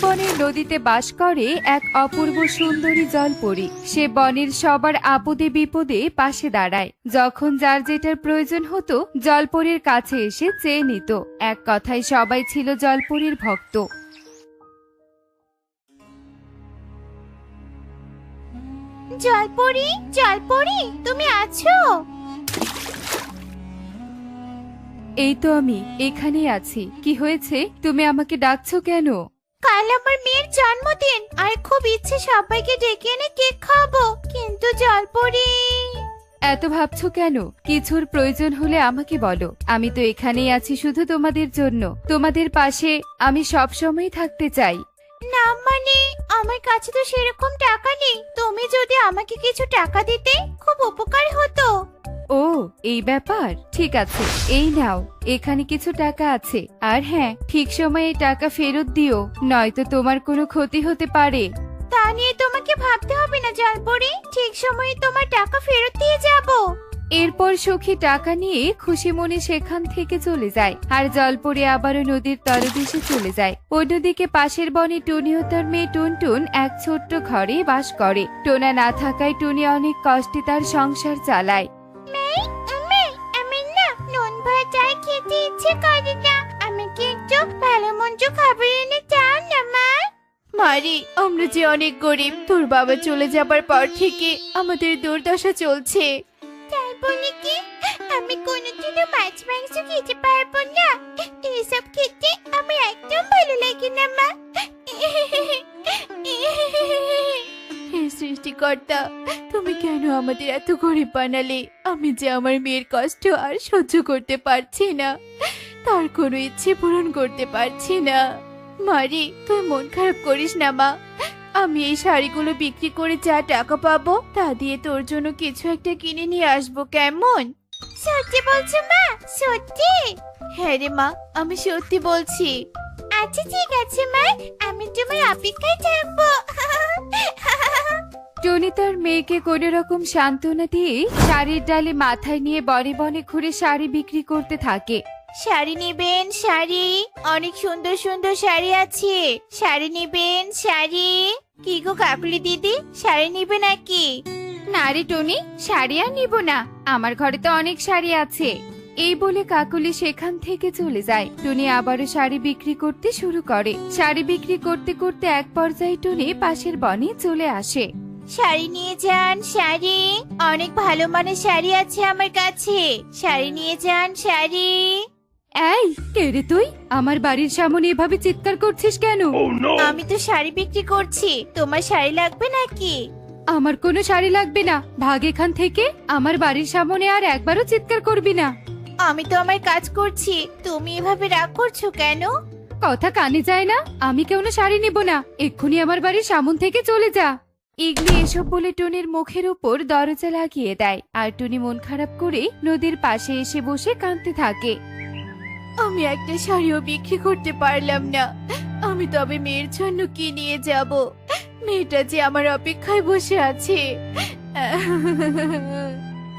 বনের নদীতে বাস করে এক অপূর্ব সুন্দরী জলপরী। সে বনের সবার আপদে বিপদে পাশে দাঁড়ায়। যখন যার যেটার প্রয়োজন হতো জলপরীর কাছে এসে চেয়ে নিত। এক কথায় সবাই ছিল জলপরীর ভক্ত। জলপরি, জলপরি, তুমি আছো? এই তো আমি এখানেই আছি। কি হয়েছে, তুমি আমাকে ডাকছো কেন? কাল আমার মেয়ের জন্মদিন, আর খুব ইচ্ছে সবাইকে ডেকে এনে কেক খাবো, কিন্তু জলপরি। এত ভাবছো কেন? কিছুর প্রয়োজন হলে আমাকে বলো। আমি তো এখানেই আছি শুধু তোমাদের জন্য। তোমাদের পাশে আমি সব সময় থাকতে চাই। না মানে, আমার কাছে তো সেরকম টাকা নেই। তুমি যদি আমাকে কিছু টাকা দিতে খুব উপকার হতো। ও, এই ব্যাপার। ঠিক আছে, এই নাও, এখানে কিছু টাকা আছে। আর হ্যাঁ, ঠিক সময়ে এই টাকা ফেরত দিও, নয়তো তোমার কোনো ক্ষতি হতে পারে। তা নিয়ে তোমাকে ভাবতে হবে না জলপরি, ঠিক সময়ে তোমার টাকা ফেরত দিয়ে যাব। এরপর সখী টাকা নিয়ে খুশি মনে সেখান থেকে চলে যায়। আর জলপরি আবারও নদীর তলদেশে চলে যায়। অন্যদিকে পাশের বনে টুনি ও তার মেয়ে টুনটুন এক ছোট্ট ঘরে বাস করে। টোনা না থাকায় টুনি অনেক কষ্টে তার সংসার চালায়। আমি না নুন ভাজা খেতে ইচ্ছে করে না, আমাকে একটু ভালো মন্দ খাবার এনে দাও না মা। মারি, আমরা যে অনেক গরিব। তোর বাবা চলে যাবার পর থেকে আমাদের দুর্দশা চলছে। তাই বলে কি আমি কোনোদিনও মাছ মাংস খেতে পারবো না? এসব খেতে আমার একদম ভালো লাগে না মা। হে সৃষ্টিকর্তা, তুমি কেন আমাদের এত গরিব বানালে? আমি যে আমার মেয়ের কষ্ট আর সহ্য করতে পারছি না, তার কোনো ইচ্ছে পূরণ করতে পারছি না। মারি, তুই মন খারাপ করিস না মা। আমি এই শাড়িগুলো বিক্রি করে যা টাকা পাবো তা দিয়ে তোর জন্য কিছু একটা কিনে নিয়ে আসবো, কেমন? সত্যি বলছো মা? সত্যি? হ্যাঁ রে মা, আমি সত্যি বলছি। আচ্ছা ঠিক আছে মা, আমি তোমার অপেক্ষায় থাকবো। টনি তার মেয়েকে কোনো রকম সান্ত্বনা দিয়ে শাড়ির ডালে মাথায় নিয়ে বনে বনে ঘুরে শাড়ি বিক্রি করতে থাকে। শাড়ি নেবেন? শাড়ি অনেক সুন্দর সুন্দর শাড়ি আছে। শাড়ি নেবেন? শাড়ি। কি গো কাকুলি দিদি, শাড়ি নিবে নাকি? না রে টনি, শাড়ি আর নিব না, আমার ঘরে তো অনেক শাড়ি আছে। এই বলে কাকুলি সেখান থেকে চলে যায়। টুনি আবারও শাড়ি বিক্রি করতে শুরু করে। শাড়ি বিক্রি করতে করতে এক পর্যায়ে টুনি পাশের বনে চলে আসে। শাড়ি নিয়ে যান, শাড়ি অনেক ভালো মানের শাড়ি আছে আমার কাছে। শাড়ি নিয়ে যান, শাড়ি। এই, কে রে তুই? আমার বাড়ির সামনে এভাবে চিৎকার করছিস কেন? আমি তো শাড়ি বিক্রি করছি, তোমার শাড়ি লাগবে নাকি? আমার কোনো শাড়ি লাগবে না, ভাগ এখান থেকে। আমার বাড়ির সামনে আর একবারও চিৎকার করবি না। আমি তো আমার কাজ করছি, তুমি এভাবে রাগ করছো কেন? কথা কানে যায় না? আমি কেউ শাড়ি নিব না, এক্ষুনি আমার বাড়ির সামন থেকে চলে যা। ইগলি এসব বলে টুনির মুখের উপর দরজা লাগিয়ে দেয়। আর টুনি মন খারাপ করে নদীর পাশে এসে বসে কাঁদতে থাকে। আমি একটা শাড়িও বিক্রি করতে পারলাম না। আমি তবে মেয়ের জন্য কি নিয়ে যাব? মেয়েটা যে আমার অপেক্ষায় বসে আছে।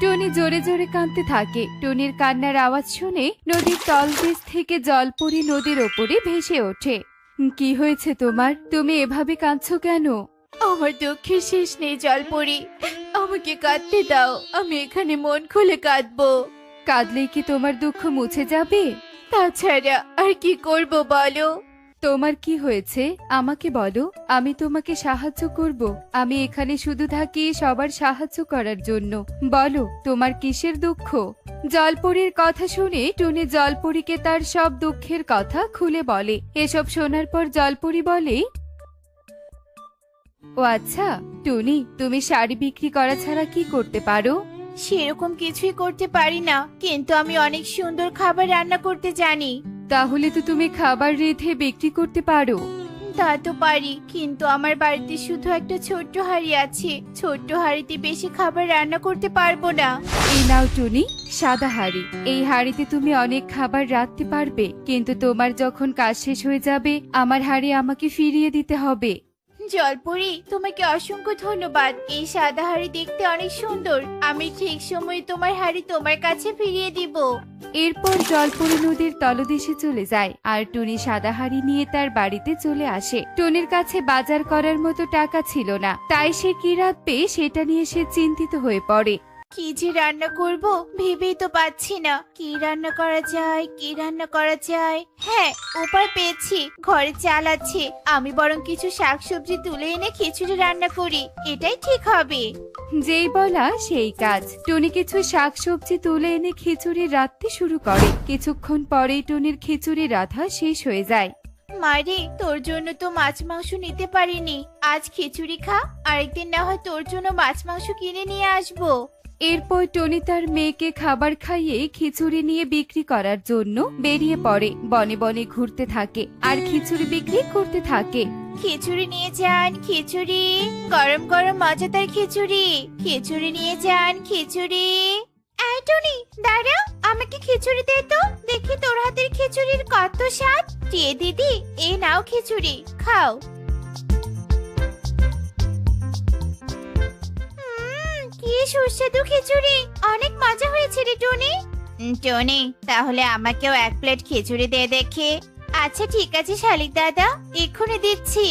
টুনি জোরে জোরে কাঁদতে থাকে। টুনির কান্নার আওয়াজ শুনে নদীর তলদেশ থেকে জলপরি নদীর ওপরে ভেসে ওঠে। কি হয়েছে তোমার? তুমি এভাবে কাঁদছো কেন? আমার দুঃখের শেষ নেই জলপরি, আমাকে কাঁদতে দাও। আমি এখানে মন খুলে কাঁদবো। কাঁদলেই কি তোমার দুঃখ মুছে যাবে? তাছাড়া আর কি করব বলো? তোমার কি হয়েছে আমাকে বলো, আমি তোমাকে সাহায্য করব। আমি এখানে শুধু থাকি সবার সাহায্য করার জন্য। বলো, তোমার কিসের দুঃখ? জলপরীর কথা শুনে টুনি জলপরীকে তার সব দুঃখের কথা খুলে বলে। এসব শোনার পর জলপরী বলে, ও আচ্ছা টুনি, তুমি শাড়ি বিক্রি করা ছাড়া কি করতে পারো? সেরকম কিছুই করতে পারি না, কিন্তু আমি অনেক সুন্দর খাবার রান্না করতে জানি। তাহলে তো তুমি খাবার রেঁধে বিক্রি করতে পারো। তা তো পারি, কিন্তু আমার বাড়িতে শুধু একটা ছোট্ট হাঁড়ি আছে। ছোট্ট হাঁড়িতে বেশি খাবার রান্না করতে পারবো না। এই নাও টুনি, সাদা হাঁড়ি। এই হাঁড়িতে তুমি অনেক খাবার রাখতে পারবে, কিন্তু তোমার যখন কাজ শেষ হয়ে যাবে আমার হাঁড়ি আমাকে ফিরিয়ে দিতে হবে। জলপরি, তোমাকে অসংখ্য ধন্যবাদ। এই সাদা হাড়ি দেখতে অনেক সুন্দর। আমি ঠিক সময়ে তোমার হাড়ি তোমার কাছে ফিরিয়ে দিব। এরপর জলপরি নদীর তলদেশে চলে যায় আর টুনি সাদা হাড়ি নিয়ে তার বাড়িতে চলে আসে। টুনির কাছে বাজার করার মতো টাকা ছিল না, তাই সে কি রাখবে সেটা নিয়ে সে চিন্তিত হয়ে পড়ে। কি যে রান্না করব ভেবেই তো পাচ্ছি না। কি রান্না করা যায়, কি রান্না করা যায়? হ্যাঁ, উপায় পেয়েছি। ঘরে চাল আছে, আমি বরং কিছু শাকসবজি তুলে এনে খিচুড়ি রান্না করি, এটাই ঠিক হবে। যেই বলা সেই কাজ। টুনি কিছু শাকসবজি তুলে এনে খিচুড়ি রাঁধতে শুরু করে। কিছুক্ষণ পরেই টুনির খিচুড়ি রাঁধা শেষ হয়ে যায়। মারে, তোর জন্য তো মাছ মাংস নিতে পারিনি। আজ খিচুড়ি খা, আরেকদিন না হয় তোর জন্য মাছ মাংস কিনে নিয়ে আসবো। এরপর টনি তার মেয়েকে খাবার খাইয়ে খিচুড়ি নিয়ে বিক্রি করার জন্য বেরিয়ে পড়ে। বনে বনে ঘুরতে থাকে আর খিচুড়ি বিক্রি করতে থাকে। খিচুড়ি নিয়ে যান, খিচুড়ি, গরম গরম মজাদার খিচুড়ি। খিচুড়ি নিয়ে যান, খিচুড়ি। এই টনি, দাঁড়া, আমাকে খিচুড়ি দে তো, দেখি তোর হাতের খিচুড়ির কত স্বাদ। দিয়ে দিদি, এই নাও খিচুড়ি, খাও। কি সুস্বাদু খিচুড়ি, অনেক মজা হয়েছে রে টনি। টনি, তাহলে আমাকেও এক প্লেট খিচুড়ি দে দেখি। আচ্ছা ঠিক আছে শালিক দাদা, এক্ষুনি দিচ্ছি।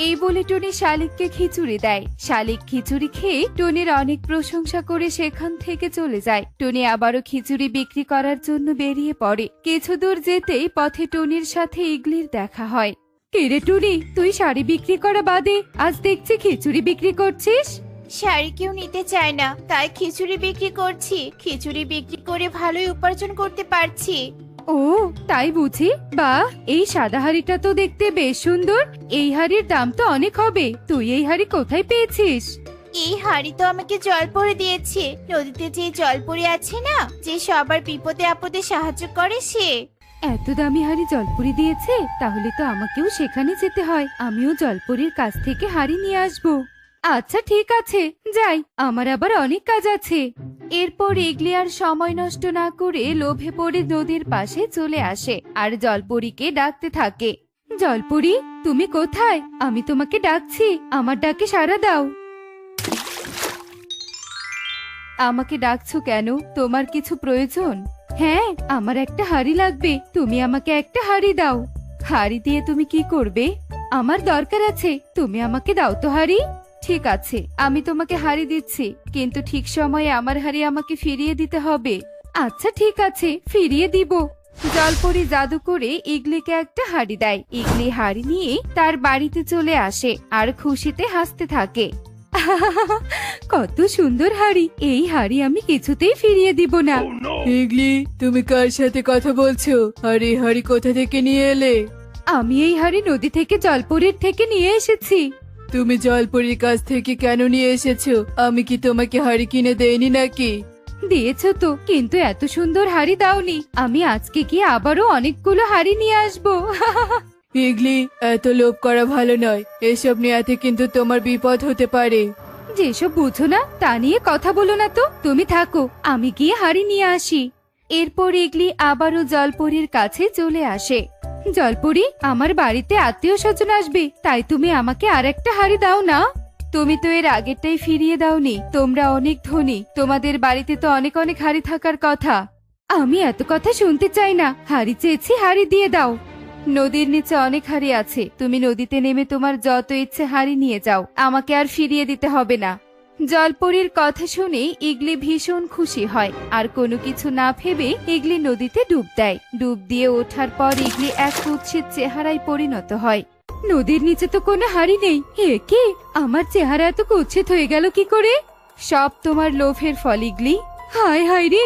এই বলে টনি শালিককে খিচুড়ি দেয়। শালিক খিচুড়ি খেয়ে টনির অনেক প্রশংসা করে সেখান থেকে চলে যায়। টনি আবারও খিচুড়ি বিক্রি করার জন্য বেরিয়ে পড়ে। কিছু দূর যেতেই পথে টনির সাথে ইগলির দেখা হয়। কিরে টনি, তুই শাড়ি বিক্রি করা বাদে আজ দেখছি খিচুড়ি বিক্রি করছিস? শাড়ি কেউ নিতে চায় না, তাই খিচুড়ি বিক্রি করছি। খিচুড়ি বিক্রি করে ভালোই উপার্জন করতে পারছি। ও তাই বুঝি। বাহ, এই সাদা হাড়িটা তো দেখতে বেশ সুন্দর। এই হাড়ির দাম তো অনেক হবে। তুই এই হাড়ি কোথায় পেয়েছিস? এই হাড়ি তো আমাকে জলপরি দিয়েছে। নদীতে যে জলপরি আছে না, যে সবার বিপদে আপদে সাহায্য করে সে। এত দামি হাড়ি জলপরি দিয়েছে, তাহলে তো আমাকেও সেখানে যেতে হয়। আমিও জলপরির কাছ থেকে হাড়ি নিয়ে আসবো। আচ্ছা ঠিক আছে, যাই, আমার আবার অনেক কাজ আছে। এরপর ইগলি আর সময় নষ্ট না করে লোভে পড়ে নদীর পাশে চলে আসে আর জলপরীকে ডাকতে থাকে। জলপরি, তুমি কোথায়? আমি তোমাকে ডাকছি, আমার ডাকে সাড়া দাও। আমাকে ডাকছো কেন? তোমার কিছু প্রয়োজন? হ্যাঁ, আমার একটা হাড়ি লাগবে। তুমি আমাকে একটা হাড়ি দাও। হাড়ি দিয়ে তুমি কি করবে? আমার দরকার আছে, তুমি আমাকে দাও তো হাড়ি। ঠিক আছে, আমি তোমাকে হাড়ি দিচ্ছি, কিন্তু ঠিক সময়ে আমার হাড়ি আমাকে ফিরিয়ে দিতে হবে। আচ্ছা ঠিক আছে, ফিরিয়ে দিব। জলপরি জাদু করে ইগলিকে একটা হাড়ি দেয়। ইগলি হাড়ি নিয়ে তার বাড়িতে চলে আসে আর খুশিতে হাসতে থাকে। কত সুন্দর হাড়ি, এই হাড়ি আমি কিছুতেই ফিরিয়ে দিব না। ইগলি, তুমি কার সাথে কথা বলছো? আর এই হাড়ি কোথা থেকে নিয়ে এলে? আমি এই হাড়ি নদী থেকে জলপরির থেকে নিয়ে এসেছি। তুমি জলপরির কাছ থেকে কেন নিয়ে এসেছো? আমি কি তোমাকে হাড়ি কিনে দেইনি নাকি? দিয়েছো তো, কিন্তু এত সুন্দর হাড়ি দাওনি। আমি আজকে গিয়ে আবারও অনেকগুলো হাড়ি নিয়ে আসবো। ইগলি, এত লোভ করা ভালো নয়। এসব নিয়ে কিন্তু তোমার বিপদ হতে পারে। যেসব বুঝো না তা নিয়ে কথা বলো না তো। তুমি থাকো, আমি গিয়ে হাড়ি নিয়ে আসি। এরপর ইগলি আবারও জলপরির কাছে চলে আসে। জলপরি, আমার বাড়িতে আত্মীয় স্বজন আসবে, তাই তুমি আমাকে আরেকটা হাড়ি দাও না। তুমি তো এর আগেরটাই ফিরিয়ে দাওনি। তোমরা অনেক ধনী, তোমাদের বাড়িতে তো অনেক অনেক হাড়ি থাকার কথা। আমি এত কথা শুনতে চাই না। হাড়ি চেয়েছি, হাড়ি দিয়ে দাও। নদীর নিচে অনেক হাড়ি আছে, তুমি নদীতে নেমে তোমার যত ইচ্ছে হাড়ি নিয়ে যাও, আমাকে আর ফিরিয়ে দিতে হবে না। জলপরির কথা শুনে ইগলি ভীষণ খুশি হয় আর কোনো কিছু না ভেবে ইগলি নদীতে ডুব দেয়। ডুব দিয়ে ওঠার পর ইগলি এক কুৎসিত চেহারায় পরিণত হয়। নদীর নিচে তো কোনো হাড়ি নেই। হে কি, আমার চেহারা এত কুৎসিত হয়ে গেল কি করে? সব তোমার লোভের ফল ইগলি। হায় হায় রে,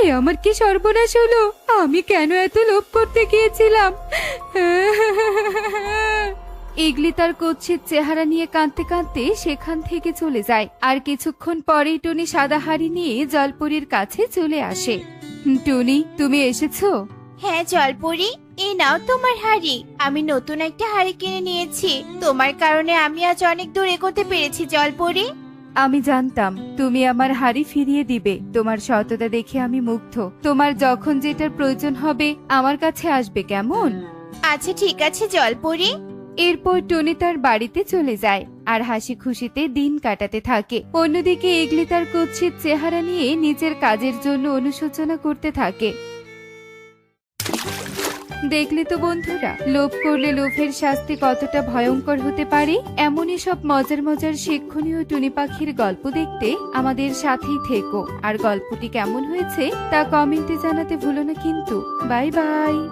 এ আমার কি সর্বনাশ হলো। আমি কেন এত লোভ করতে গিয়েছিলাম? ইগলি তার কুৎসিত চেহারা নিয়ে কাঁদতে কাঁদতে সেখান থেকে চলে যায়। আর কিছুক্ষণ পরেই টুনি সাদা হাড়ি নিয়ে জলপরির কাছে চলে আসে। টুনি, তুমি এসেছো? হ্যাঁ জলপরি, এই নাও তোমার হাড়ি। আমি নতুন একটা হাড়ি কিনে নিয়েছি। তোমার কারণে আমি আজ অনেক দূর এগোতে পেরেছি জলপরি। আমি জানতাম তুমি আমার হাড়ি ফিরিয়ে দিবে। তোমার সততা দেখে আমি মুগ্ধ। তোমার যখন যেটার প্রয়োজন হবে আমার কাছে আসবে, কেমন? আচ্ছা ঠিক আছে জলপরি। এরপর টনি তার বাড়িতে চলে যায় আর হাসি খুশিতে দিন কাটাতে থাকে। অন্যদিকে ইগলি তার কুৎসিত চেহারা নিয়ে নিজের কাজের জন্য অনুশোচনা করতে থাকে। দেখলে তো বন্ধুরা, লোভ করলে লোভের শাস্তি কতটা ভয়ঙ্কর হতে পারে। এমনই সব মজার মজার শিক্ষণীয় টুনি পাখির গল্প দেখতে আমাদের সাথেই থেকো। আর গল্পটি কেমন হয়েছে তা কমেন্টে জানাতে ভুলো না কিন্তু। Bye bye.